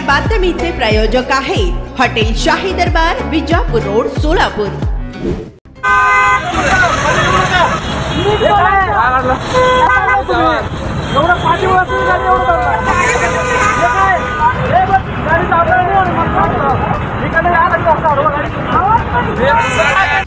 बातमीचे प्रायोजक आहेत हॉटेल शाही दरबार, विजापूर रोड, सोलापूर।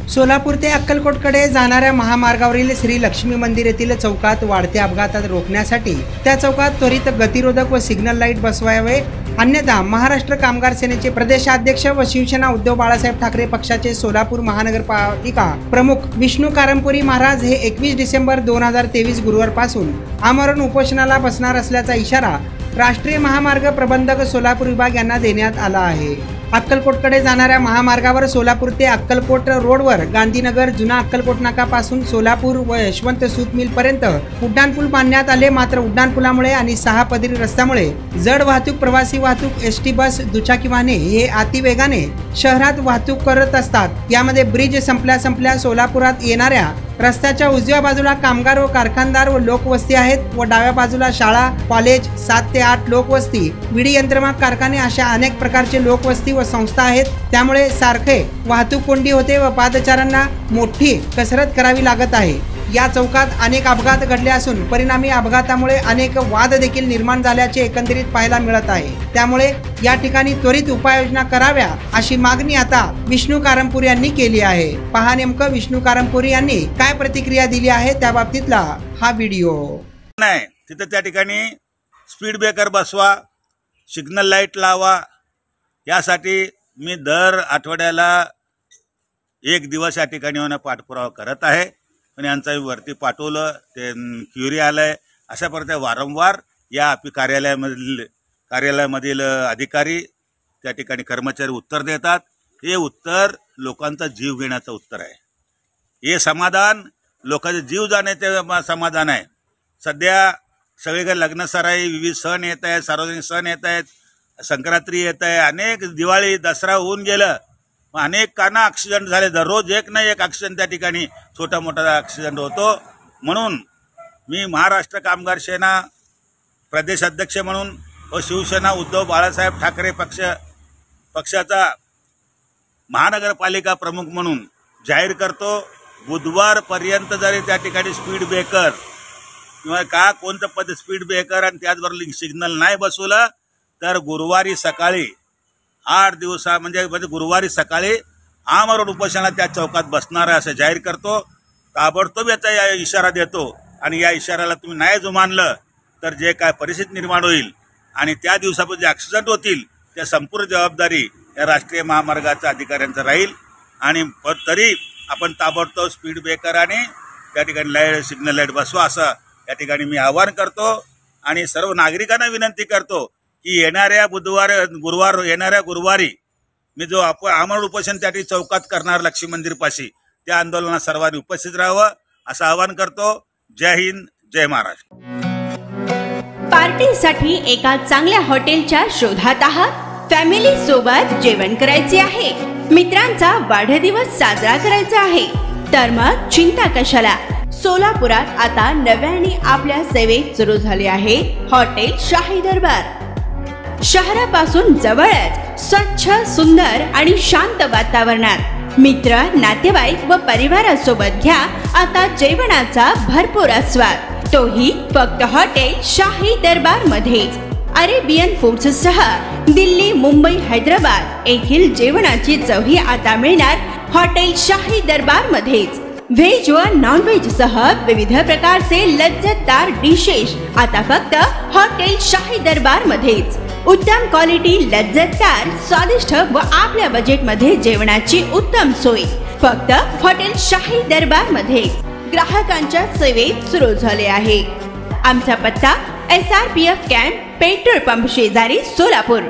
सोलापूर ते अक्कलकोटकडे जाणाऱ्या महामार्गावरील श्री लक्ष्मी मंदिर येथील चौकात वाढत्या अपघातात रोखण्यासाठी त्या चौकात त्वरित गतिरोधक व सिग्नल लाईट बसवावे, अन्यथा महाराष्ट्र कामगार सेनेचे प्रदेशाध्यक्ष व शिवसेना उद्धव बाळासाहेब ठाकरे पक्षाचे सोलापूर महानगरपालिका प्रमुख विष्णू कारंपुरी महाराज हे 21 डिसेंबर 2023 गुरुवारपासून आमरण उपोषणाला बसणार असल्याचा इशारा राष्ट्रीय महामार्ग प्रबंधक सोलापूर विभाग यांना देण्यात आला आहे। अक्कलकोटकडे जाणाऱ्या महामार्गावर सोलापूर ते अक्कलकोट रोडवर गांधीनगर, जुना अक्कलकोट नाकापासून सोलापूर व यशवंत सूत मिल पर्यंत उड्डाणपूल बांधण्यात आले। मात्र उड्डाणपुलामुळे आणि 6 पदरी रस्त्यामुळे जड वाहतूक, प्रवासी वाहतूक, एसटी बस, दुचाकी वाहने हे अतिवेगाने शहरात वाहतूक करत असतात। यामध्ये ब्रिज संपल्या सोलापुरात येणाऱ्या रस्त्याच्या उजव्या बाजूला कामगार व कारखानदार व लोकवस्ती आहेत व डाव्या बाजूला शाळा, कॉलेज, 7 ते 8 लोकवस्ती, विडी यंत्रमाग कारखाने अशा अनेक प्रकारचे लोकवस्ती व संस्था आहेत। त्यामुळे सारखे वाहतूक कोंडी होते व पादचाऱ्यांना मोठी कसरत करावी लागत आहे। या चौकात अनेक अपघात घडले असून परिणामी अपघातामुळे अनेक वाद देखील निर्माण झाल्याचे एकंदरीत पाहायला मिळत आहे। त्यामुळे या ठिकाणी त्वरित उपाययोजना कराव्या अशी मागणी आता विष्णू कारंपुरी यांनी केली आहे। पहा नेमकं विष्णू कारंपुरी यांनी काय प्रतिक्रिया दिली आहे त्या बाबतीतला हा व्हिडिओ। नाही तिथे त्या ठिकाणी स्पीड ब्रेकर बसवा, सिग्नल लाईट लावा, यासाठी मी दर आठवड्याला 1 दिवस या ठिकाणी होणं पाठपुरावा करत आहे। पण यांचा वरती पाठवलं, ते क्युरी आलंय, अशा प्रकारे वारंवार या कार्यालयामधील अधिकारी त्या ठिकाणी कर्मचारी उत्तर देतात। हे उत्तर लोकांचा जीव घेण्याचं उत्तर आहे। हे समाधान लोकांचे जीव जाण्याचे समाधान आहे। सध्या सगळीकडे लग्नसराई, विविध सण येत आहेत, सार्वजनिक सण येत आहेत, संक्रांती येत आहे, अनेक दिवाळी, दसरा होऊन गेलं, अनेकांना ॲक्सिडेंट झाले। दररोज एक ना एक ॲक्सिडेंट त्या ठिकाणी छोटा मोठा ॲक्सिडेंट होतो। म्हणून मी महाराष्ट्र कामगार सेना प्रदेशाध्यक्ष म्हणून व शिवसेना उद्धव बाळासाहेब ठाकरे पक्षाचा महानगरपालिका प्रमुख म्हणून जाहीर करतो, बुधवारपर्यंत जरी त्या ठिकाणी स्पीड ब्रेकर किंवा कोणतं स्पीड ब्रेकर आणि त्याचबरोबर सिग्नल नाही बसवलं तर गुरुवारी सकाळी 8 दिवसा म्हणजे गुरुवारी सकाळी आमरण उपोषणाला त्या चौकात बसणार आहे असं जाहीर करतो। ताबडतोब याचा इशारा देतो आणि या इशाऱ्याला तुम्ही नाही जुमानलं तर जे काय परिस्थिती निर्माण होईल आणि त्या दिवसापासून जे ॲक्सिडेंट होतील त्या संपूर्ण जबाबदारी या राष्ट्रीय महामार्गाच्या अधिकाऱ्यांचं राहील। आणि तरी आपण ताबडतोब स्पीड ब्रेकर आणि त्या ठिकाणी सिग्नल लाईट बसवा असं या ठिकाणी मी आवाहन करतो। आणि सर्व नागरिकांना विनंती करतो की येणाऱ्या गुरुवारी मी जो आमरण उपोषण त्या ठिकाणी चौकात करणार लक्ष्मी मंदिर पाशी, त्या आंदोलनात सर्वांनी उपस्थित राहावं असं आवाहन करतो। जय हिंद, जय महाराष्ट्र। पार्टीसाठी एका चांगल्या हॉटेलच्या शोधात आहात? फॅमिली सोबत जेवण करायचे आहे, मित्रांचा वाढदिवस साजरा करायचा आहे, तर मग चिंता कशाला। सोलापुरात आता नव्याने आपल्या सेवेत सुरू झाले आहे हॉटेल शाही दरबार। शहरापासून जवळच स्वच्छ, सुंदर आणि शांत वातावरणात मित्र, नातेवाईक व परिवारासोबत घ्या आता जेवणाचा भरपूर आस्वाद, तोही फक्त हॉटेल शाही दरबार मध्येच। अरेबियन फूड्स सह दिल्ली, मुंबई, हैदराबाद येथील जेवणाची चवही आता मिळणार हॉटेल शाही दरबार मध्येच। व्हेज व नॉन व्हेज सह विविध प्रकारचे लज्जतदार डिशेस आता फक्त हॉटेल शाही दरबार मध्येच। उत्तम क्वालिटी, लज्जतदार, स्वादिष्ट व आपल्या बजेट मध्ये जेवणाची उत्तम सोय फक्त हॉटेल शाही दरबार मध्ये ग्राहकांच्या सेवेत सुरू झाले आहे। आमचा पत्ता SRPF कॅम्प, पेट्रोल पंप शेजारी, सोलापूर।